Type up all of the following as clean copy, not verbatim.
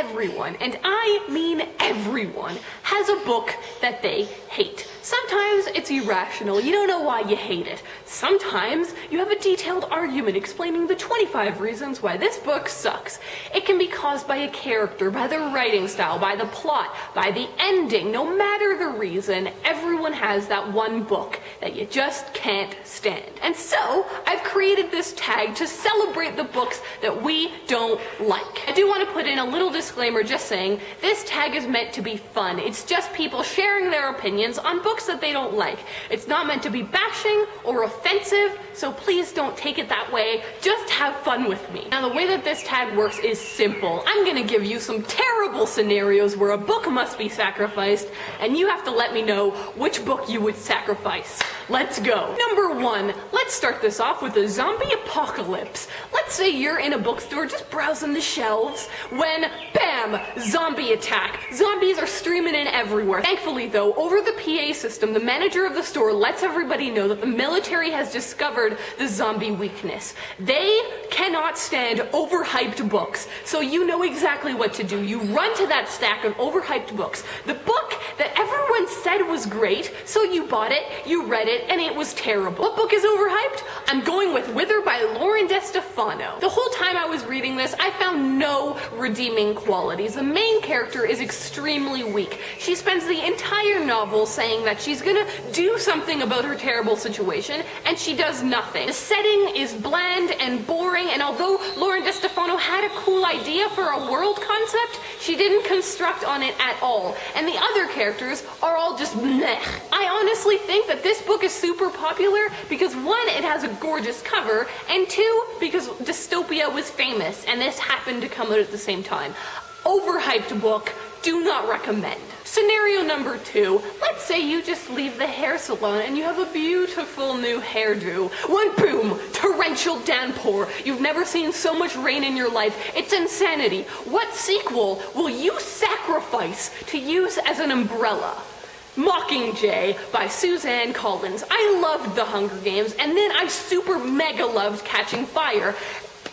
everyone, and I mean everyone, has a book that they hate. Sometimes it's irrational, you don't know why you hate it. Sometimes you have a detailed argument explaining the 25 reasons why this book sucks. It can be caused by a character, by the writing style, by the plot, by the ending. No matter the reason, everyone has that one book that you just can't stand. And so, I've created this tag to celebrate the books that we don't like. I do want to put in a little disclaimer just saying, this tag is meant to be fun. It's just people sharing their opinions on books that they don't like. It's not meant to be bashing or offensive, so please don't take it that way. Just have fun with me. Now, the way that this tag works is simple. I'm gonna give you some terrible scenarios where a book must be sacrificed, and you have to let me know which book you would sacrifice. Let's go. Number 1, let's start this off with a zombie apocalypse. Let's say you're in a bookstore just browsing the shelves when, bam, zombie attack. Zombies are streaming in everywhere. Thankfully though, over the PA system, the manager of the store lets everybody know that the military has discovered the zombie weakness. They cannot stand overhyped books, so you know exactly what to do. You run to that stack of overhyped books. The book that everyone said was great, so you bought it, you read it, and it was terrible. What book is overhyped? I'm going with Wither by Lauren DeStefano. The whole time I was reading this, I found no redeeming qualities. The main character is extremely weak. She spends the entire novel saying that she's gonna do something about her terrible situation, and she does nothing. The setting is bland and boring, and although Lauren DeStefano had a cool idea for a world concept, she didn't construct on it at all. And the other characters are all just meh. I honestly think that this book is super popular because 1, it has a gorgeous cover, and 2, because dystopia was famous and this happened to come out at the same time. Overhyped book, do not recommend. Scenario number 2, let's say you just leave the hair salon and you have a beautiful new hairdo. One boom, torrential downpour. You've never seen so much rain in your life. It's insanity. What sequel will you sacrifice to use as an umbrella? Mockingjay by Suzanne Collins. I loved The Hunger Games, and then I super mega loved Catching Fire.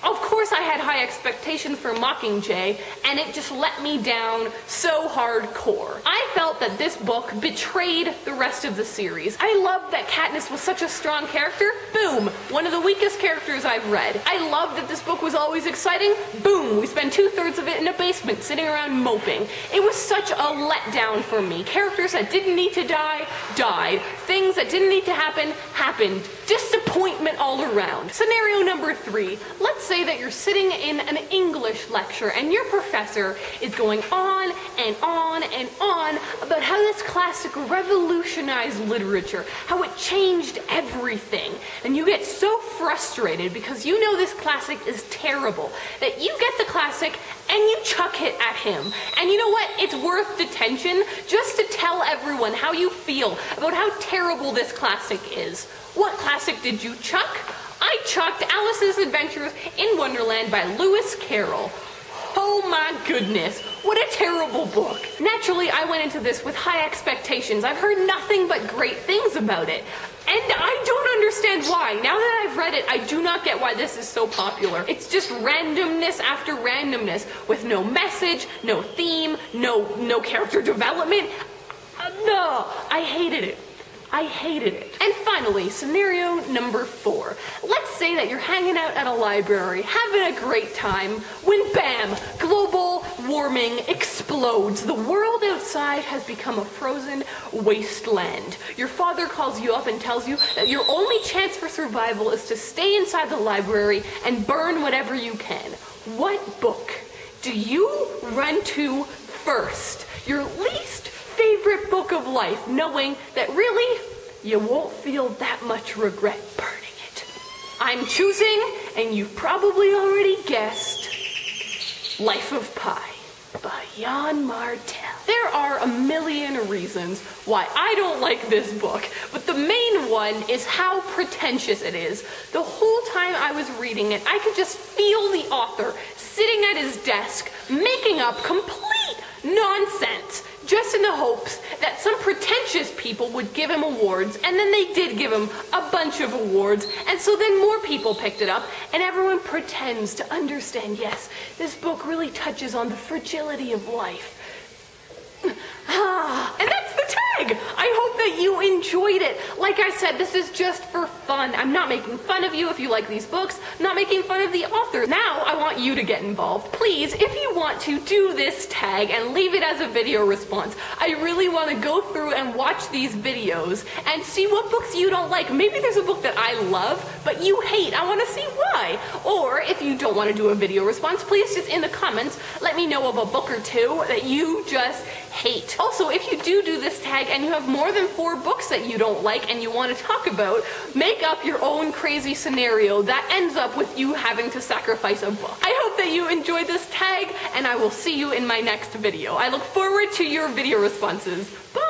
Of course I had high expectations for Mockingjay, and it just let me down so hardcore. I felt that this book betrayed the rest of the series. I loved that Katniss was such a strong character. Boom, one of the weakest characters I've read. I loved that this book was always exciting. Boom, we spent 2/3 of it in a basement sitting around moping. It was such a letdown for me. Characters that didn't need to die, died. Things that didn't need to happen, happened. Disappointment all around. Scenario number 3, let's say that you're sitting in an English lecture and your professor is going on and on and on about how this classic revolutionized literature, how it changed everything. And you get so frustrated because you know this classic is terrible that you get the classic and you chuck it at him. And you know what? It's worth detention just to tell everyone how you feel about how terrible this classic is. What classic did you chuck? I chucked Alice's Adventures in Wonderland by Lewis Carroll. Oh my goodness, what a terrible book. Naturally, I went into this with high expectations. I've heard nothing but great things about it. And I don't understand why. Now that I've read it, I do not get why this is so popular. It's just randomness after randomness with no message, no theme, no character development. No, I hated it. I hated it. And finally, scenario number 4. Let's say that you're hanging out at a library, having a great time, when bam, global warming explodes. The world outside has become a frozen wasteland. Your father calls you up and tells you that your only chance for survival is to stay inside the library and burn whatever you can. What book do you run to first? Your least favorite book of life, knowing that really, you won't feel that much regret burning it. I'm choosing, and you've probably already guessed, Life of Pi by Yann Martel. There are a million reasons why I don't like this book, but the main one is how pretentious it is. The whole time I was reading it, I could just feel the author sitting at his desk, making up complete nonsense, just in the hopes that some pretentious people would give him awards, and then they did give him a bunch of awards, and so then more people picked it up, and everyone pretends to understand, yes, this book really touches on the fragility of life. And that's the tag! I hope that you enjoyed it. Like I said, this is just for fun. I'm not making fun of you if you like these books. I'm not making fun of the author. Now I want you to get involved. Please, if you want to, do this tag and leave it as a video response. I really want to go through and watch these videos and see what books you don't like. Maybe there's a book that I love, but you hate. I want to see why. Or if you don't want to do a video response, please just in the comments let me know of a book or two that you just hate. Also, if you do this tag and you have more than 4 books that you don't like and you want to talk about, make up your own crazy scenario that ends up with you having to sacrifice a book. I hope that you enjoyed this tag, and I will see you in my next video. I look forward to your video responses. Bye!